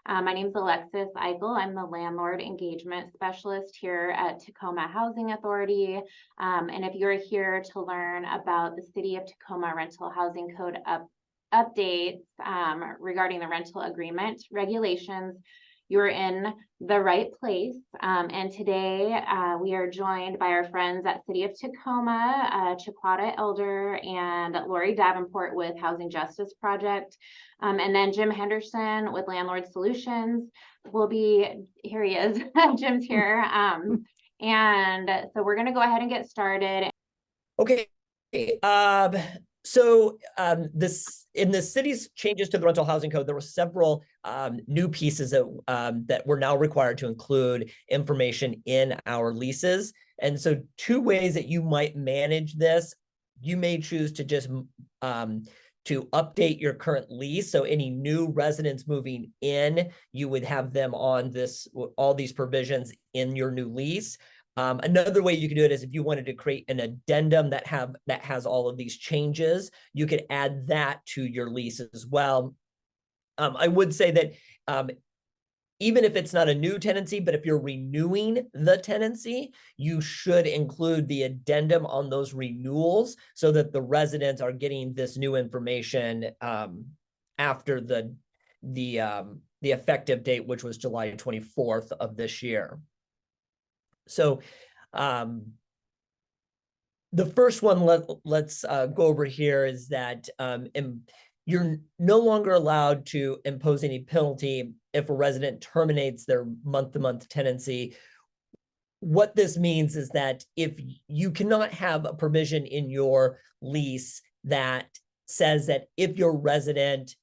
My name is Alexis Eykel. I'm the Landlord Engagement Specialist here at Tacoma Housing Authority. And if you're here to learn about the City of Tacoma Rental Housing Code updates regarding the rental agreement regulations, you're in the right place. And today we are joined by our friends at City of Tacoma, Chiquata Elder and Lori Davenport with Housing Justice Project. And then Jim Henderson with Landlord Solutions will be, here he is, Jim's here. And so we're gonna go ahead and get started. Okay. So this in the city's changes to the rental housing code, there were several new pieces that were now required to include information in our leases. And so two ways that you might manage this, you may choose to just to update your current lease. So any new residents moving in, you would have them on all these provisions in your new lease. Another way you could do it is if you wanted to create an addendum that has all of these changes, you could add that to your lease as well. I would say that even if it's not a new tenancy, but if you're renewing the tenancy, you should include the addendum on those renewals so that the residents are getting this new information after the effective date, which was July 24th of this year. So the first one let's go over here is that you're no longer allowed to impose any penalty if a resident terminates their month-to-month tenancy. What this means is that if you cannot have a provision in your lease that says that if your resident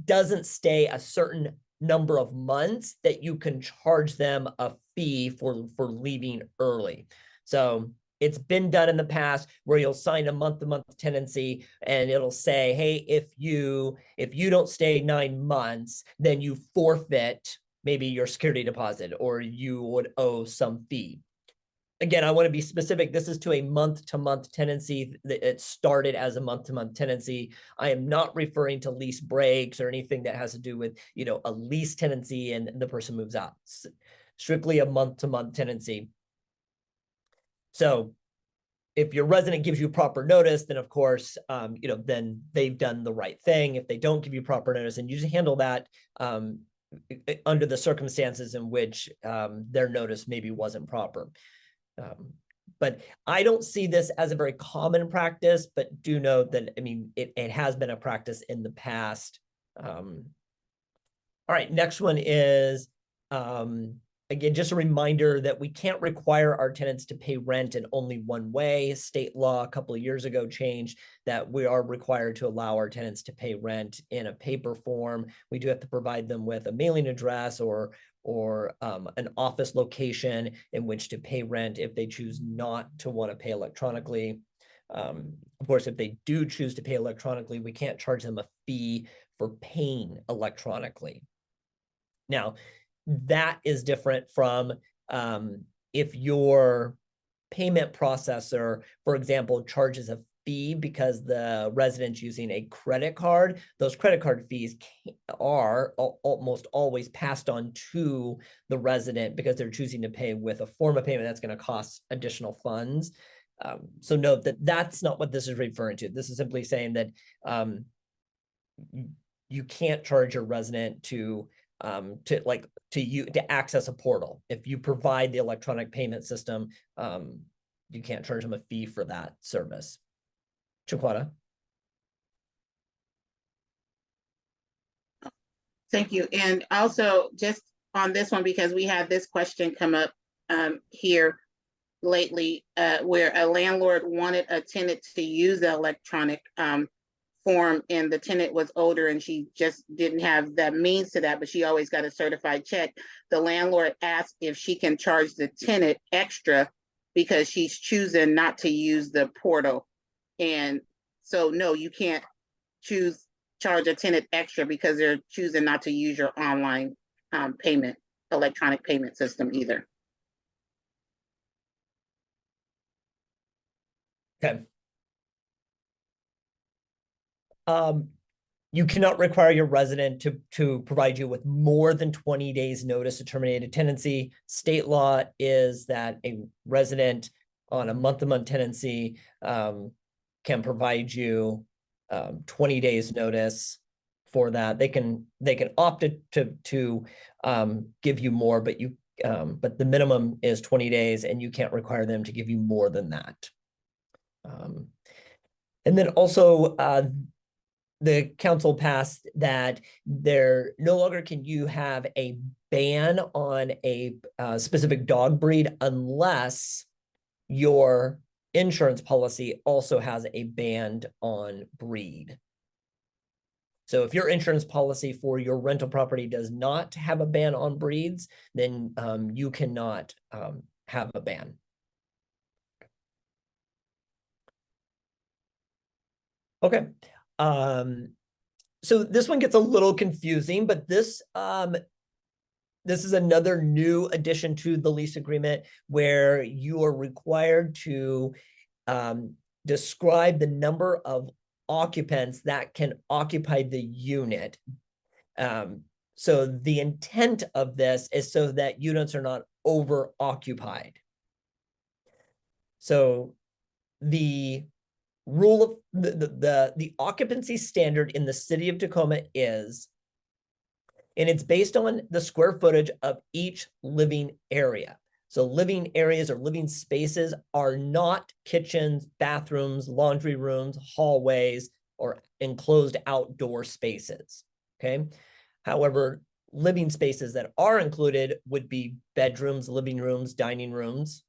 doesn't stay a certain number of months, that you can charge them a fee for leaving early. So it's been done in the past where you'll sign a month-to-month tenancy and it'll say, hey, if you don't stay 9 months, then you forfeit maybe your security deposit or you would owe some fee. Again, I want to be specific. This is to a month-to-month tenancy. It started as a month-to-month tenancy. I am not referring to lease breaks or anything that has to do with, a lease tenancy and the person moves out. It's strictly a month-to-month tenancy. So if your resident gives you proper notice, then of course, then they've done the right thing. If they don't give you proper notice, and you just handle that under the circumstances in which their notice maybe wasn't proper. But I don't see this as a very common practice, but do know that, it has been a practice in the past. All right, next one is, again, just a reminder that we can't require our tenants to pay rent in only one way. State law a couple of years ago changed that we are required to allow our tenants to pay rent in a paper form. We do have to provide them with a mailing address or an office location in which to pay rent if they choose not to want to pay electronically. Of course, if they do choose to pay electronically, we can't charge them a fee for paying electronically. Now, that is different from if your payment processor, for example, charges a fee because the resident's using a credit card. Those credit card fees are almost always passed on to the resident because they're choosing to pay with a form of payment that's going to cost additional funds. So note that that's not what this is referring to. This is simply saying that you can't charge your resident to access a portal. If you provide the electronic payment system, you can't charge them a fee for that service. Chiquata. Thank you. And also just on this one, because we had this question come up here lately, where a landlord wanted a tenant to use the electronic form, and the tenant was older and she just didn't have that means to that, but she always got a certified check. The landlord asked if she can charge the tenant extra because she's choosing not to use the portal. And so no, you can't charge a tenant extra because they're choosing not to use your online electronic payment system either. Okay. You cannot require your resident to provide you with more than 20 days notice to terminate a tenancy. State law is that a resident on a month-to-month tenancy can provide you 20 days notice for that. They can opt to give you more, but but the minimum is 20 days, and you can't require them to give you more than that. And then also, the council passed that there no longer can you have a ban on a specific dog breed unless your insurance policy also has a ban on breed. So if your insurance policy for your rental property does not have a ban on breeds, then you cannot have a ban. Okay. So this one gets a little confusing, but this is another new addition to the lease agreement where you are required to describe the number of occupants that can occupy the unit. So the intent of this is so that units are not over occupied. So the rule of the occupancy standard in the city of Tacoma is, and it's based on the square footage of each living area. So living areas or living spaces are not kitchens, bathrooms, laundry rooms, hallways, or enclosed outdoor spaces, okay? However, living spaces that are included would be bedrooms, living rooms, dining rooms.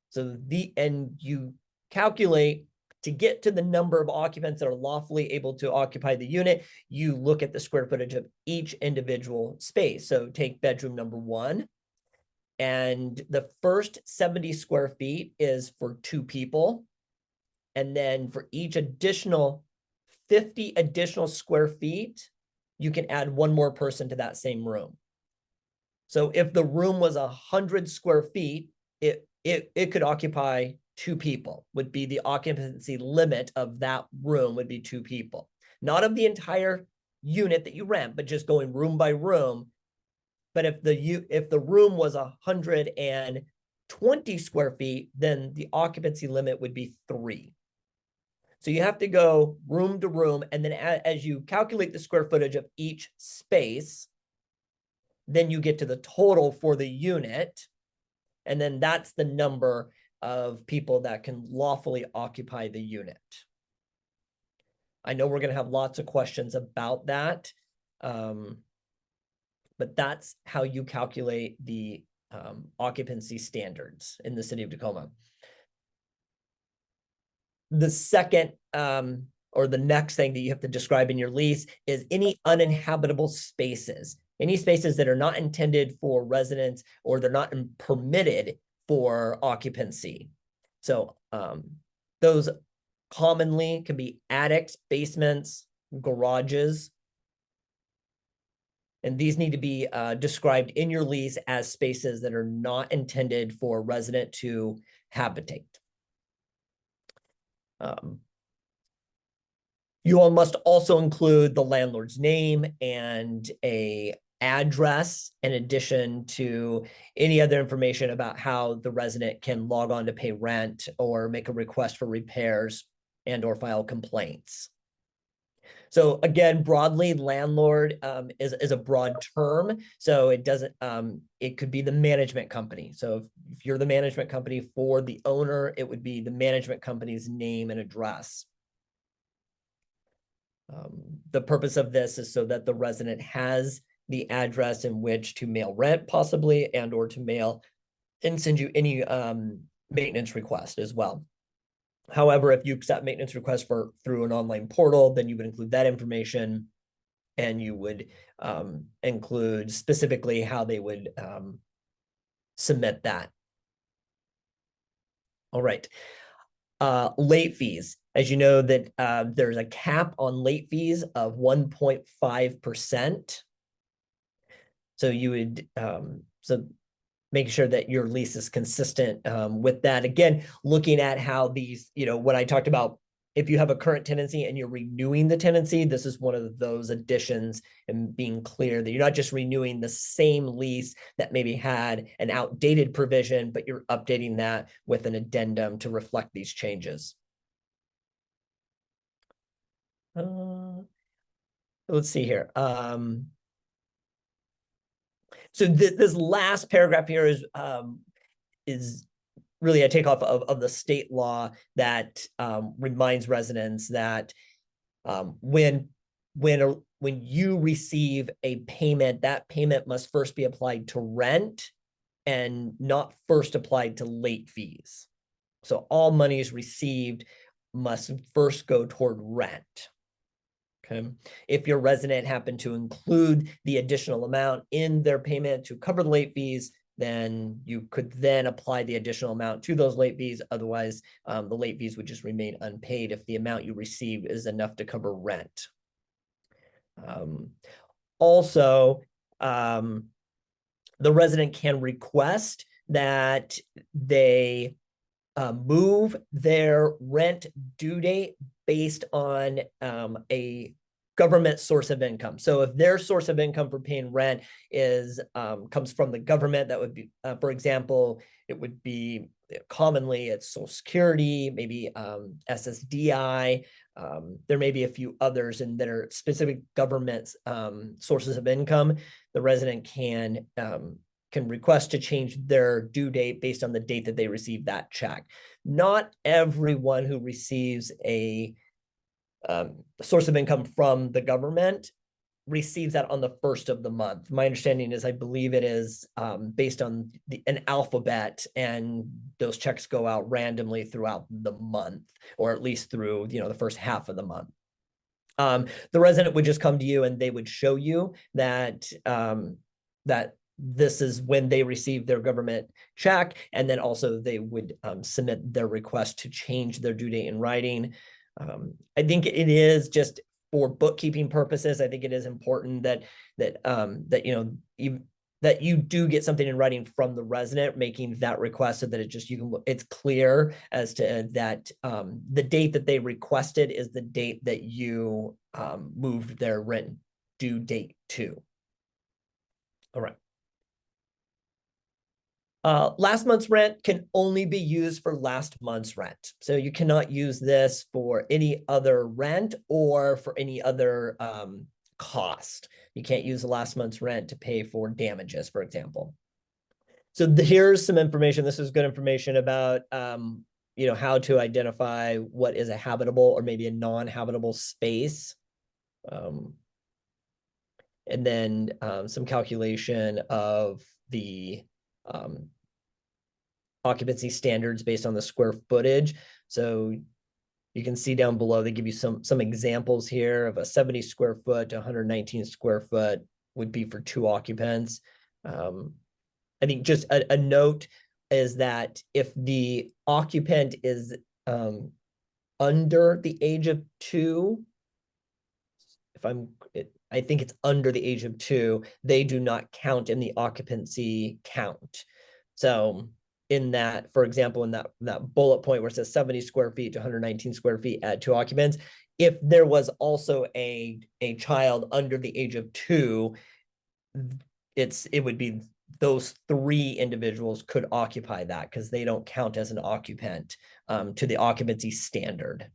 So and you calculate to get to the number of occupants that are lawfully able to occupy the unit, you look at the square footage of each individual space. So take bedroom number 1, and the first 70 square feet is for 2 people. And then for each additional 50 additional square feet, you can add 1 more person to that same room. So if the room was 100 square feet, it could occupy 2 people, would be the occupancy limit of that room, would be 2 people. Not of the entire unit that you rent, but just going room by room. But if the room was 120 square feet, then the occupancy limit would be 3. So you have to go room to room, and then as you calculate the square footage of each space, then you get to the total for the unit, and then that's the number of people that can lawfully occupy the unit. I know we're going to have lots of questions about that, but that's how you calculate the occupancy standards in the city of Tacoma. The second or the next thing that you have to describe in your lease is any uninhabitable spaces, any spaces that are not intended for residents or they're not permitted for occupancy. So those commonly can be attics, basements, garages. And these need to be described in your lease as spaces that are not intended for a resident to habitate. You all must also include the landlord's name and an address in addition to any other information about how the resident can log on to pay rent or make a request for repairs and or file complaints. So again, broadly, landlord is a broad term. So it doesn't, it could be the management company. So if you're the management company for the owner, it would be the management company's name and address. The purpose of this is so that the resident has the address in which to mail rent possibly, and or to mail and send you any maintenance request as well. However, if you accept maintenance requests through an online portal, then you would include that information, and you would include specifically how they would submit that. All right. Late fees. As you know that there's a cap on late fees of 1.5%. So you would, so making sure that your lease is consistent with that. Again, looking at how these, you know, when I talked about if you have a current tenancy and you're renewing the tenancy, this is one of those additions, and being clear that you're not just renewing the same lease that maybe had an outdated provision, but you're updating that with an addendum to reflect these changes. Let's see here. So this last paragraph here is really a takeoff of the state law that reminds residents that when you receive a payment, that payment must first be applied to rent and not first applied to late fees. So all monies received must first go toward rent. Okay. If your resident happened to include the additional amount in their payment to cover the late fees, then you could then apply the additional amount to those late fees. Otherwise, the late fees would just remain unpaid if the amount you receive is enough to cover rent. Also, the resident can request that they move their rent due date based on a government source of income. So if their source of income for paying rent is comes from the government, that would be, for example, it would be commonly it's Social Security, maybe SSDI. There may be a few others, and that are specific government sources of income. The resident can request to change their due date based on the date that they receive that check. Not everyone who receives a source of income from the government receives that on the first of the month. My understanding is, I believe it is based on an alphabet, and those checks go out randomly throughout the month, or at least through the first half of the month. The resident would just come to you and they would show you that that this is when they receive their government check, and then also they would submit their request to change their due date in writing. I think it is just for bookkeeping purposes. I think it is important that you do get something in writing from the resident making that request, so that it's clear as to that the date that they requested is the date that you moved their rent due date to. All right. Last month's rent can only be used for last month's rent. So you cannot use this for any other rent or for any other cost. You can't use the last month's rent to pay for damages, for example. So here's some information. This is good information about how to identify what is a habitable or maybe a non-habitable space. And then some calculation of the occupancy standards based on the square footage. So you can see down below, they give you some examples here of a 70 square foot to 119 square foot would be for 2 occupants. I think just a note is that if the occupant is under the age of 2, I think it's under the age of 2, they do not count in the occupancy count. So in that, for example, in that bullet point where it says 70 square feet to 119 square feet at 2 occupants, if there was also a child under the age of 2, it would be those 3 individuals could occupy that, because they don't count as an occupant to the occupancy standard.